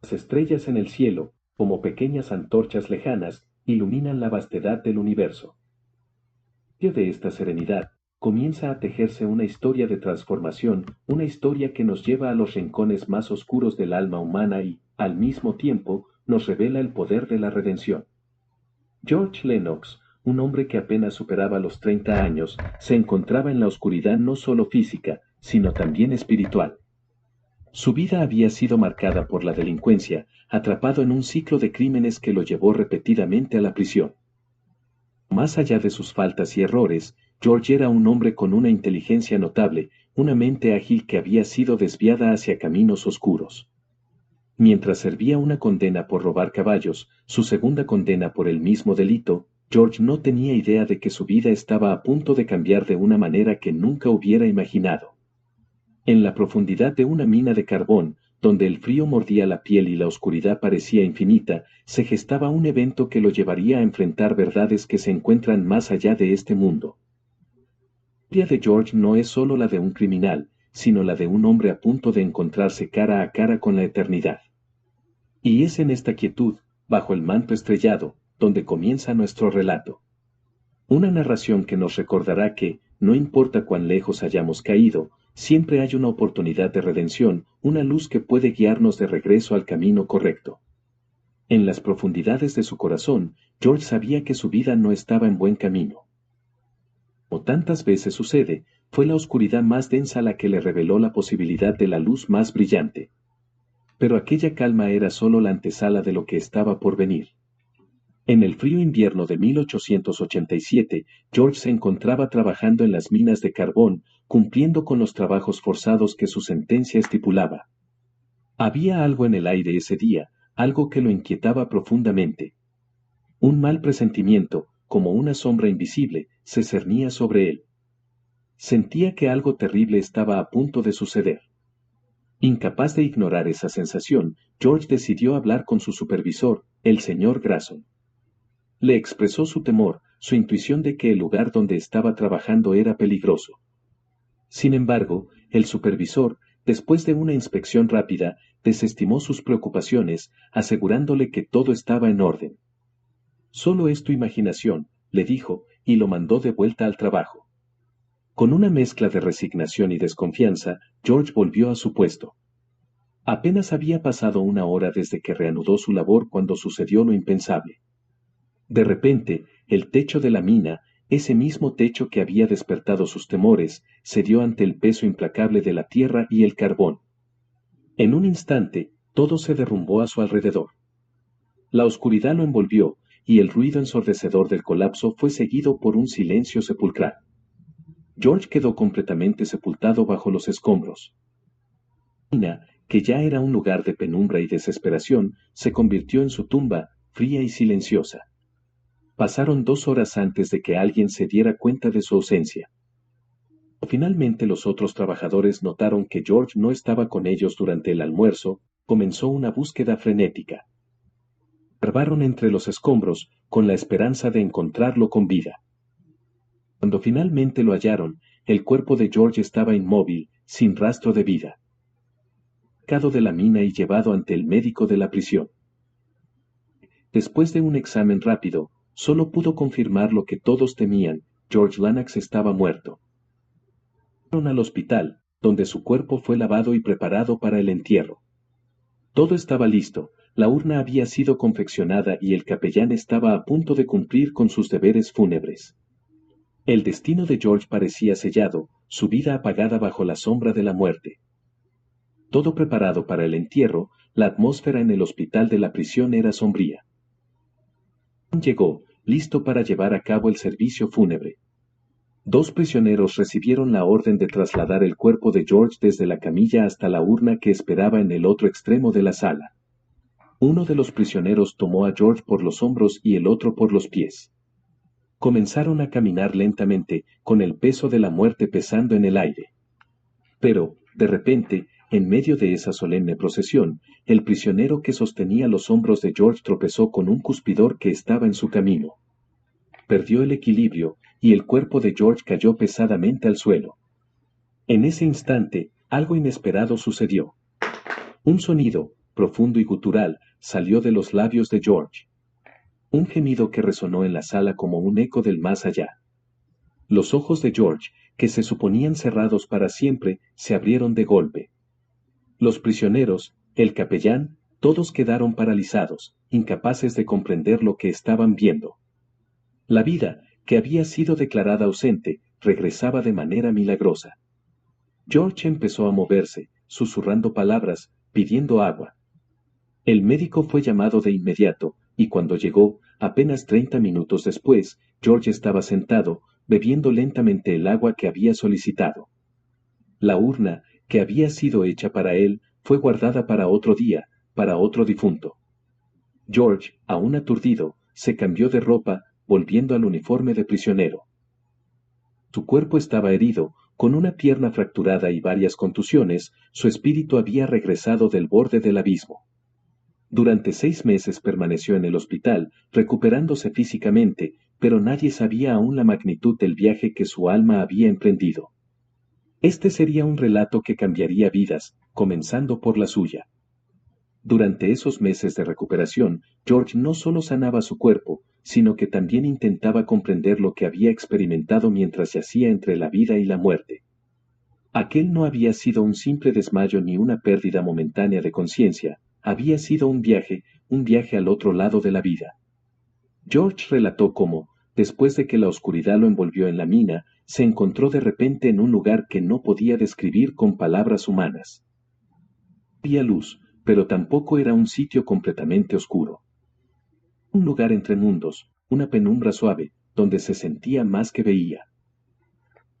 Las estrellas en el cielo, como pequeñas antorchas lejanas, iluminan la vastedad del universo. En medio de esta serenidad, comienza a tejerse una historia de transformación, una historia que nos lleva a los rincones más oscuros del alma humana y, al mismo tiempo, nos revela el poder de la redención. George Lennox, un hombre que apenas superaba los 30 años, se encontraba en la oscuridad no solo física, sino también espiritual. Su vida había sido marcada por la delincuencia, atrapado en un ciclo de crímenes que lo llevó repetidamente a la prisión. Más allá de sus faltas y errores, George era un hombre con una inteligencia notable, una mente ágil que había sido desviada hacia caminos oscuros. Mientras servía una condena por robar caballos, su segunda condena por el mismo delito, George no tenía idea de que su vida estaba a punto de cambiar de una manera que nunca hubiera imaginado. En la profundidad de una mina de carbón, donde el frío mordía la piel y la oscuridad parecía infinita, se gestaba un evento que lo llevaría a enfrentar verdades que se encuentran más allá de este mundo. La historia de George no es solo la de un criminal, sino la de un hombre a punto de encontrarse cara a cara con la eternidad. Y es en esta quietud, bajo el manto estrellado, donde comienza nuestro relato. Una narración que nos recordará que, no importa cuán lejos hayamos caído, siempre hay una oportunidad de redención, una luz que puede guiarnos de regreso al camino correcto. En las profundidades de su corazón, George sabía que su vida no estaba en buen camino. Como tantas veces sucede, fue la oscuridad más densa la que le reveló la posibilidad de la luz más brillante. Pero aquella calma era solo la antesala de lo que estaba por venir. En el frío invierno de 1887, George se encontraba trabajando en las minas de carbón, cumpliendo con los trabajos forzados que su sentencia estipulaba. Había algo en el aire ese día, algo que lo inquietaba profundamente. Un mal presentimiento, como una sombra invisible, se cernía sobre él. Sentía que algo terrible estaba a punto de suceder. Incapaz de ignorar esa sensación, George decidió hablar con su supervisor, el señor Grayson. Le expresó su temor, su intuición de que el lugar donde estaba trabajando era peligroso. Sin embargo, el supervisor, después de una inspección rápida, desestimó sus preocupaciones, asegurándole que todo estaba en orden. Solo es tu imaginación, le dijo, y lo mandó de vuelta al trabajo. Con una mezcla de resignación y desconfianza, George volvió a su puesto. Apenas había pasado una hora desde que reanudó su labor cuando sucedió lo impensable. De repente, el techo de la mina, ese mismo techo que había despertado sus temores, cedió ante el peso implacable de la tierra y el carbón. En un instante, todo se derrumbó a su alrededor. La oscuridad lo envolvió, y el ruido ensordecedor del colapso fue seguido por un silencio sepulcral. George quedó completamente sepultado bajo los escombros. La mina, que ya era un lugar de penumbra y desesperación, se convirtió en su tumba, fría y silenciosa. Pasaron 2 horas antes de que alguien se diera cuenta de su ausencia. Finalmente los otros trabajadores notaron que George no estaba con ellos durante el almuerzo, comenzó una búsqueda frenética. Escarbaron entre los escombros, con la esperanza de encontrarlo con vida. Cuando finalmente lo hallaron, el cuerpo de George estaba inmóvil, sin rastro de vida. Sacado de la mina y llevado ante el médico de la prisión. Después de un examen rápido, solo pudo confirmar lo que todos temían: George Lennox estaba muerto. Fueron al hospital, donde su cuerpo fue lavado y preparado para el entierro. Todo estaba listo, la urna había sido confeccionada y el capellán estaba a punto de cumplir con sus deberes fúnebres. El destino de George parecía sellado, su vida apagada bajo la sombra de la muerte. Todo preparado para el entierro, la atmósfera en el hospital de la prisión era sombría. Llegó, listo para llevar a cabo el servicio fúnebre. 2 prisioneros recibieron la orden de trasladar el cuerpo de George desde la camilla hasta la urna que esperaba en el otro extremo de la sala. Uno de los prisioneros tomó a George por los hombros y el otro por los pies. Comenzaron a caminar lentamente, con el peso de la muerte pesando en el aire. Pero, de repente, en medio de esa solemne procesión, el prisionero que sostenía los hombros de George tropezó con un cuspidor que estaba en su camino. Perdió el equilibrio, y el cuerpo de George cayó pesadamente al suelo. En ese instante, algo inesperado sucedió. Un sonido, profundo y gutural, salió de los labios de George. Un gemido que resonó en la sala como un eco del más allá. Los ojos de George, que se suponían cerrados para siempre, se abrieron de golpe. Los prisioneros, el capellán, todos quedaron paralizados, incapaces de comprender lo que estaban viendo. La vida, que había sido declarada ausente, regresaba de manera milagrosa. George empezó a moverse, susurrando palabras, pidiendo agua. El médico fue llamado de inmediato, y cuando llegó, apenas 30 minutos después, George estaba sentado, bebiendo lentamente el agua que había solicitado. La urna, que había sido hecha para él, fue guardada para otro día, para otro difunto. George, aún aturdido, se cambió de ropa, volviendo al uniforme de prisionero. Su cuerpo estaba herido, con una pierna fracturada y varias contusiones, su espíritu había regresado del borde del abismo. Durante 6 meses permaneció en el hospital, recuperándose físicamente, pero nadie sabía aún la magnitud del viaje que su alma había emprendido. Este sería un relato que cambiaría vidas, comenzando por la suya. Durante esos meses de recuperación, George no solo sanaba su cuerpo, sino que también intentaba comprender lo que había experimentado mientras yacía entre la vida y la muerte. Aquel no había sido un simple desmayo ni una pérdida momentánea de conciencia, había sido un viaje al otro lado de la vida. George relató cómo, después de que la oscuridad lo envolvió en la mina, se encontró de repente en un lugar que no podía describir con palabras humanas. Había luz, pero tampoco era un sitio completamente oscuro. Un lugar entre mundos, una penumbra suave, donde se sentía más que veía.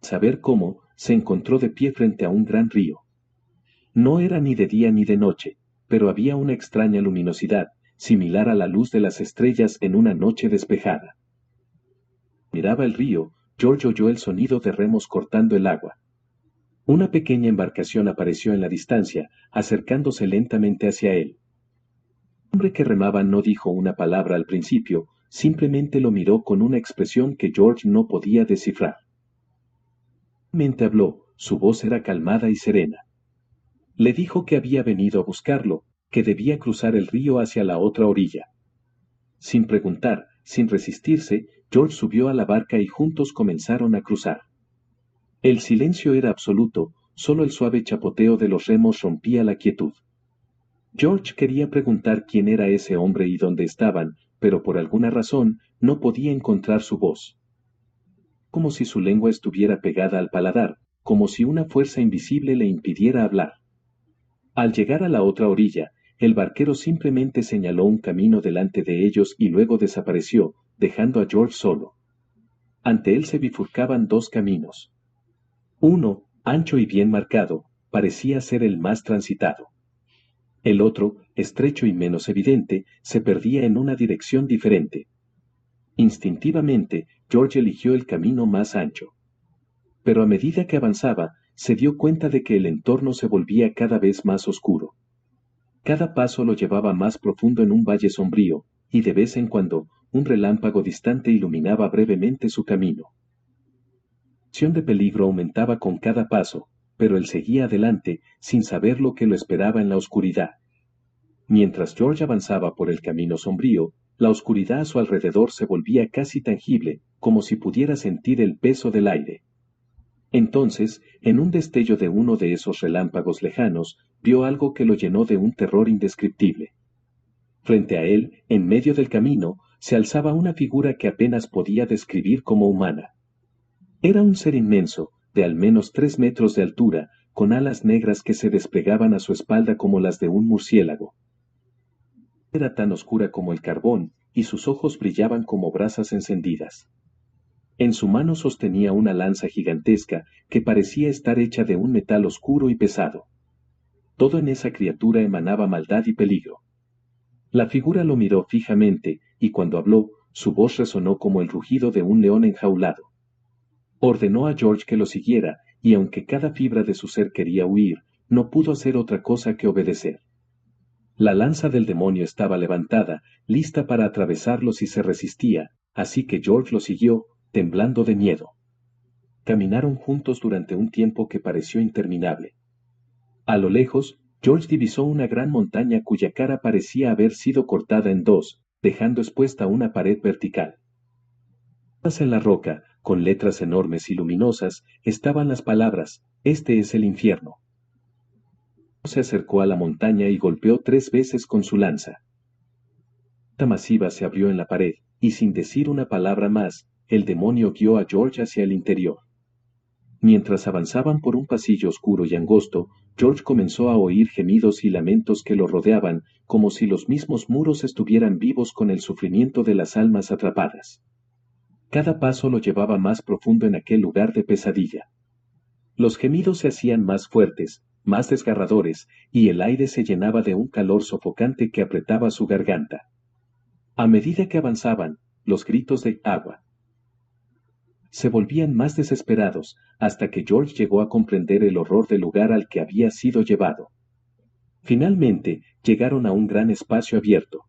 Saber cómo, se encontró de pie frente a un gran río. No era ni de día ni de noche, pero había una extraña luminosidad, similar a la luz de las estrellas en una noche despejada. Miraba el río, George oyó el sonido de remos cortando el agua. Una pequeña embarcación apareció en la distancia, acercándose lentamente hacia él. El hombre que remaba no dijo una palabra al principio, simplemente lo miró con una expresión que George no podía descifrar. Finalmente habló, su voz era calmada y serena. Le dijo que había venido a buscarlo, que debía cruzar el río hacia la otra orilla. Sin preguntar, sin resistirse, George subió a la barca y juntos comenzaron a cruzar. El silencio era absoluto, solo el suave chapoteo de los remos rompía la quietud. George quería preguntar quién era ese hombre y dónde estaban, pero por alguna razón no podía encontrar su voz. Como si su lengua estuviera pegada al paladar, como si una fuerza invisible le impidiera hablar. Al llegar a la otra orilla, el barquero simplemente señaló un camino delante de ellos y luego desapareció, dejando a George solo. Ante él se bifurcaban 2 caminos. Uno, ancho y bien marcado, parecía ser el más transitado. El otro, estrecho y menos evidente, se perdía en una dirección diferente. Instintivamente, George eligió el camino más ancho. Pero a medida que avanzaba, se dio cuenta de que el entorno se volvía cada vez más oscuro. Cada paso lo llevaba más profundo en un valle sombrío, y de vez en cuando, un relámpago distante iluminaba brevemente su camino. La sensación de peligro aumentaba con cada paso, pero él seguía adelante, sin saber lo que lo esperaba en la oscuridad. Mientras George avanzaba por el camino sombrío, la oscuridad a su alrededor se volvía casi tangible, como si pudiera sentir el peso del aire. Entonces, en un destello de uno de esos relámpagos lejanos, vio algo que lo llenó de un terror indescriptible. Frente a él, en medio del camino, se alzaba una figura que apenas podía describir como humana. Era un ser inmenso, de al menos 3 metros de altura, con alas negras que se desplegaban a su espalda como las de un murciélago. Era tan oscura como el carbón, y sus ojos brillaban como brasas encendidas. En su mano sostenía una lanza gigantesca que parecía estar hecha de un metal oscuro y pesado. Todo en esa criatura emanaba maldad y peligro. La figura lo miró fijamente, y cuando habló, su voz resonó como el rugido de un león enjaulado. Ordenó a George que lo siguiera, y aunque cada fibra de su ser quería huir, no pudo hacer otra cosa que obedecer. La lanza del demonio estaba levantada, lista para atravesarlo si se resistía, así que George lo siguió, temblando de miedo. Caminaron juntos durante un tiempo que pareció interminable. A lo lejos, George divisó una gran montaña cuya cara parecía haber sido cortada en dos, dejando expuesta una pared vertical. En la roca, con letras enormes y luminosas, estaban las palabras: "Este es el infierno". Se acercó a la montaña y golpeó 3 veces con su lanza. La masiva se abrió en la pared, y sin decir una palabra más, el demonio guió a George hacia el interior. Mientras avanzaban por un pasillo oscuro y angosto, George comenzó a oír gemidos y lamentos que lo rodeaban, como si los mismos muros estuvieran vivos con el sufrimiento de las almas atrapadas. Cada paso lo llevaba más profundo en aquel lugar de pesadilla. Los gemidos se hacían más fuertes, más desgarradores, y el aire se llenaba de un calor sofocante que apretaba su garganta. A medida que avanzaban, los gritos de "agua" se volvían más desesperados, hasta que George llegó a comprender el horror del lugar al que había sido llevado. Finalmente, llegaron a un gran espacio abierto.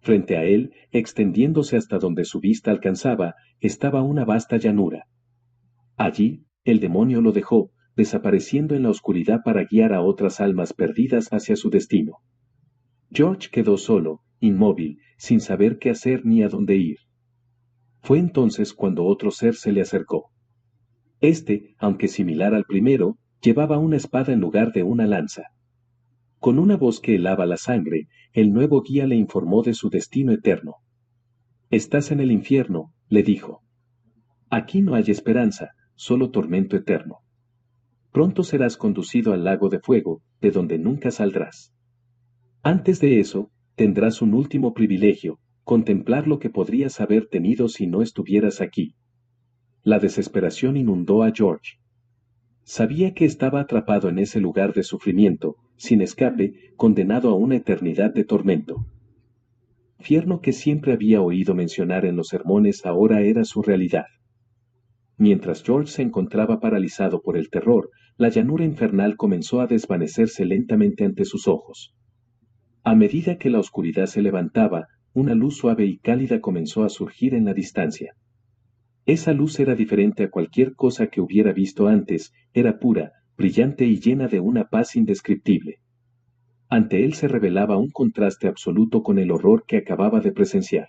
Frente a él, extendiéndose hasta donde su vista alcanzaba, estaba una vasta llanura. Allí, el demonio lo dejó, desapareciendo en la oscuridad para guiar a otras almas perdidas hacia su destino. George quedó solo, inmóvil, sin saber qué hacer ni a dónde ir. Fue entonces cuando otro ser se le acercó. Este, aunque similar al primero, llevaba una espada en lugar de una lanza. Con una voz que helaba la sangre, el nuevo guía le informó de su destino eterno. «Estás en el infierno», le dijo. «Aquí no hay esperanza, solo tormento eterno. Pronto serás conducido al lago de fuego, de donde nunca saldrás. Antes de eso, tendrás un último privilegio: contemplar lo que podrías haber tenido si no estuvieras aquí». La desesperación inundó a George. Sabía que estaba atrapado en ese lugar de sufrimiento, sin escape, condenado a una eternidad de tormento. El infierno que siempre había oído mencionar en los sermones ahora era su realidad. Mientras George se encontraba paralizado por el terror, la llanura infernal comenzó a desvanecerse lentamente ante sus ojos. A medida que la oscuridad se levantaba, una luz suave y cálida comenzó a surgir en la distancia. Esa luz era diferente a cualquier cosa que hubiera visto antes, era pura, brillante y llena de una paz indescriptible. Ante él se revelaba un contraste absoluto con el horror que acababa de presenciar.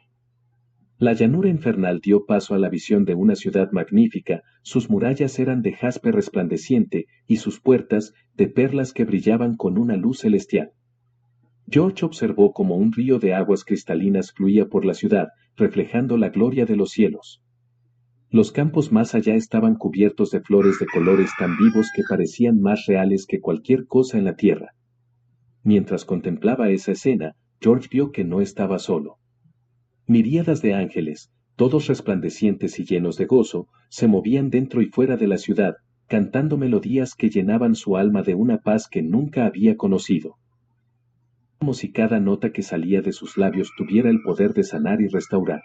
La llanura infernal dio paso a la visión de una ciudad magnífica. Sus murallas eran de jaspe resplandeciente, y sus puertas, de perlas que brillaban con una luz celestial. George observó cómo un río de aguas cristalinas fluía por la ciudad, reflejando la gloria de los cielos. Los campos más allá estaban cubiertos de flores de colores tan vivos que parecían más reales que cualquier cosa en la tierra. Mientras contemplaba esa escena, George vio que no estaba solo. Miríadas de ángeles, todos resplandecientes y llenos de gozo, se movían dentro y fuera de la ciudad, cantando melodías que llenaban su alma de una paz que nunca había conocido. Como si cada nota que salía de sus labios tuviera el poder de sanar y restaurar.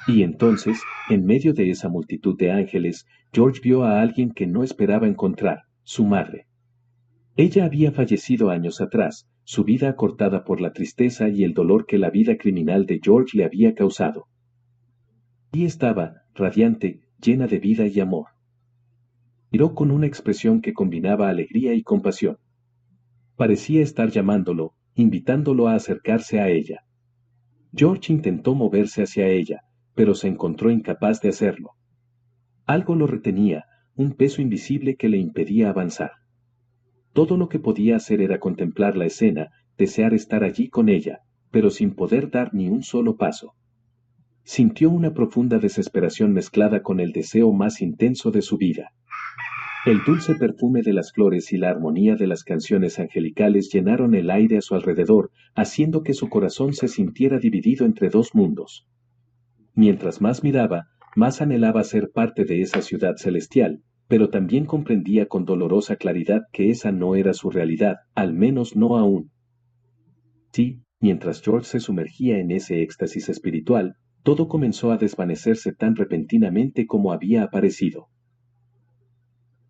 Y entonces, en medio de esa multitud de ángeles, George vio a alguien que no esperaba encontrar: su madre. Ella había fallecido años atrás, su vida acortada por la tristeza y el dolor que la vida criminal de George le había causado. Allí estaba, radiante, llena de vida y amor. Miró con una expresión que combinaba alegría y compasión. Parecía estar llamándolo, invitándolo a acercarse a ella. George intentó moverse hacia ella, pero se encontró incapaz de hacerlo. Algo lo retenía, un peso invisible que le impedía avanzar. Todo lo que podía hacer era contemplar la escena, desear estar allí con ella, pero sin poder dar ni un solo paso. Sintió una profunda desesperación mezclada con el deseo más intenso de su vida. El dulce perfume de las flores y la armonía de las canciones angelicales llenaron el aire a su alrededor, haciendo que su corazón se sintiera dividido entre dos mundos. Mientras más miraba, más anhelaba ser parte de esa ciudad celestial, pero también comprendía con dolorosa claridad que esa no era su realidad, al menos no aún. Sí, mientras George se sumergía en ese éxtasis espiritual, todo comenzó a desvanecerse tan repentinamente como había aparecido.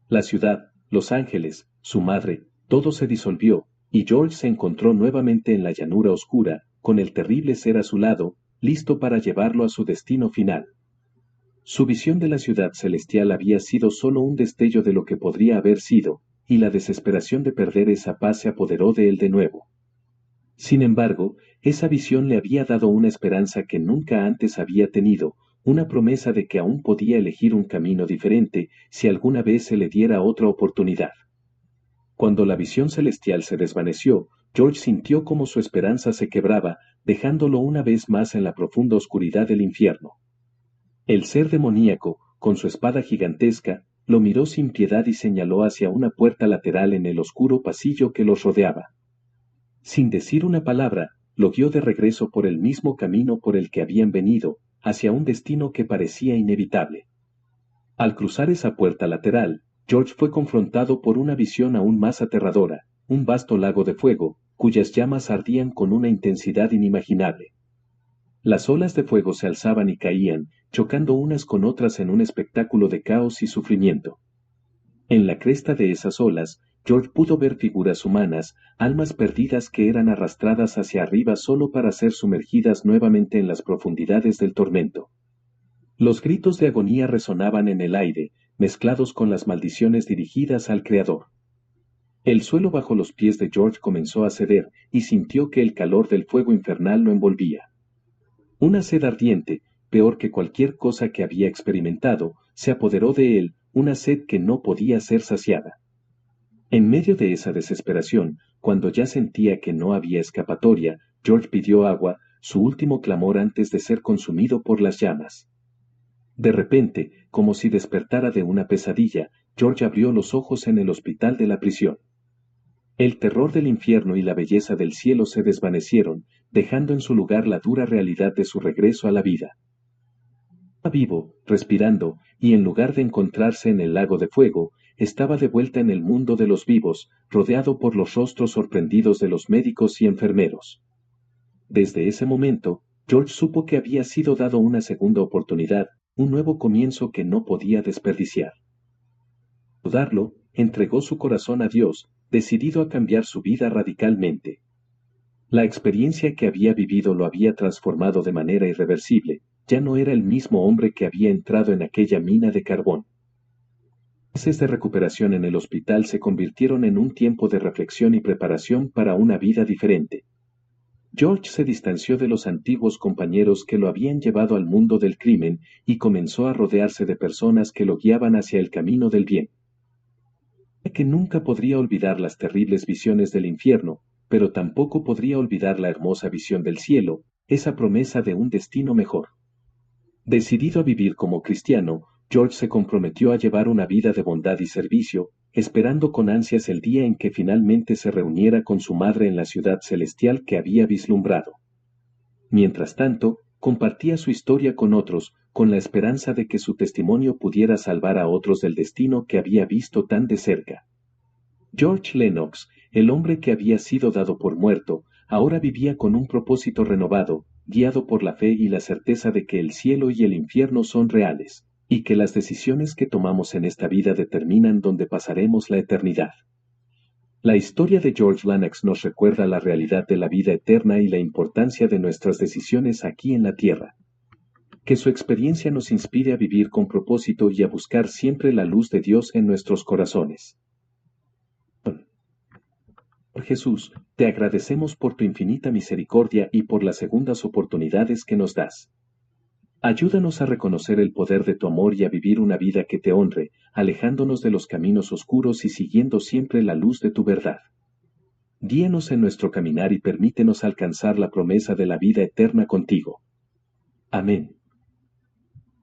La ciudad, los ángeles, su madre, todo se disolvió, y George se encontró nuevamente en la llanura oscura, con el terrible ser a su lado, listo para llevarlo a su destino final. Su visión de la ciudad celestial había sido solo un destello de lo que podría haber sido, y la desesperación de perder esa paz se apoderó de él de nuevo. Sin embargo, esa visión le había dado una esperanza que nunca antes había tenido, una promesa de que aún podía elegir un camino diferente si alguna vez se le diera otra oportunidad. Cuando la visión celestial se desvaneció, George sintió como su esperanza se quebraba, dejándolo una vez más en la profunda oscuridad del infierno. El ser demoníaco, con su espada gigantesca, lo miró sin piedad y señaló hacia una puerta lateral en el oscuro pasillo que los rodeaba. Sin decir una palabra, lo guió de regreso por el mismo camino por el que habían venido, hacia un destino que parecía inevitable. Al cruzar esa puerta lateral, George fue confrontado por una visión aún más aterradora, un vasto lago de fuego, cuyas llamas ardían con una intensidad inimaginable. Las olas de fuego se alzaban y caían, chocando unas con otras en un espectáculo de caos y sufrimiento. En la cresta de esas olas, George pudo ver figuras humanas, almas perdidas que eran arrastradas hacia arriba solo para ser sumergidas nuevamente en las profundidades del tormento. Los gritos de agonía resonaban en el aire, mezclados con las maldiciones dirigidas al Creador. El suelo bajo los pies de George comenzó a ceder, y sintió que el calor del fuego infernal lo envolvía. Una sed ardiente, peor que cualquier cosa que había experimentado, se apoderó de él, una sed que no podía ser saciada. En medio de esa desesperación, cuando ya sentía que no había escapatoria, George pidió agua, su último clamor antes de ser consumido por las llamas. De repente, como si despertara de una pesadilla, George abrió los ojos en el hospital de la prisión. El terror del infierno y la belleza del cielo se desvanecieron, dejando en su lugar la dura realidad de su regreso a la vida. Estaba vivo, respirando, y en lugar de encontrarse en el lago de fuego, estaba de vuelta en el mundo de los vivos, rodeado por los rostros sorprendidos de los médicos y enfermeros. Desde ese momento, George supo que había sido dado una segunda oportunidad, un nuevo comienzo que no podía desperdiciar. Al darlo, entregó su corazón a Dios, decidido a cambiar su vida radicalmente. La experiencia que había vivido lo había transformado de manera irreversible, ya no era el mismo hombre que había entrado en aquella mina de carbón. Meses de recuperación en el hospital se convirtieron en un tiempo de reflexión y preparación para una vida diferente. George se distanció de los antiguos compañeros que lo habían llevado al mundo del crimen y comenzó a rodearse de personas que lo guiaban hacia el camino del bien. Que nunca podría olvidar las terribles visiones del infierno, pero tampoco podría olvidar la hermosa visión del cielo, esa promesa de un destino mejor. Decidido a vivir como cristiano, George se comprometió a llevar una vida de bondad y servicio, esperando con ansias el día en que finalmente se reuniera con su madre en la ciudad celestial que había vislumbrado. Mientras tanto, compartía su historia con otros, con la esperanza de que su testimonio pudiera salvar a otros del destino que había visto tan de cerca. George Lennox, el hombre que había sido dado por muerto, ahora vivía con un propósito renovado, guiado por la fe y la certeza de que el cielo y el infierno son reales, y que las decisiones que tomamos en esta vida determinan dónde pasaremos la eternidad. La historia de George Lennox nos recuerda la realidad de la vida eterna y la importancia de nuestras decisiones aquí en la tierra. Que su experiencia nos inspire a vivir con propósito y a buscar siempre la luz de Dios en nuestros corazones. Señor Jesús, te agradecemos por tu infinita misericordia y por las segundas oportunidades que nos das. Ayúdanos a reconocer el poder de tu amor y a vivir una vida que te honre, alejándonos de los caminos oscuros y siguiendo siempre la luz de tu verdad. Guíanos en nuestro caminar y permítenos alcanzar la promesa de la vida eterna contigo. Amén.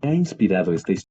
¿Te ha inspirado esta historia?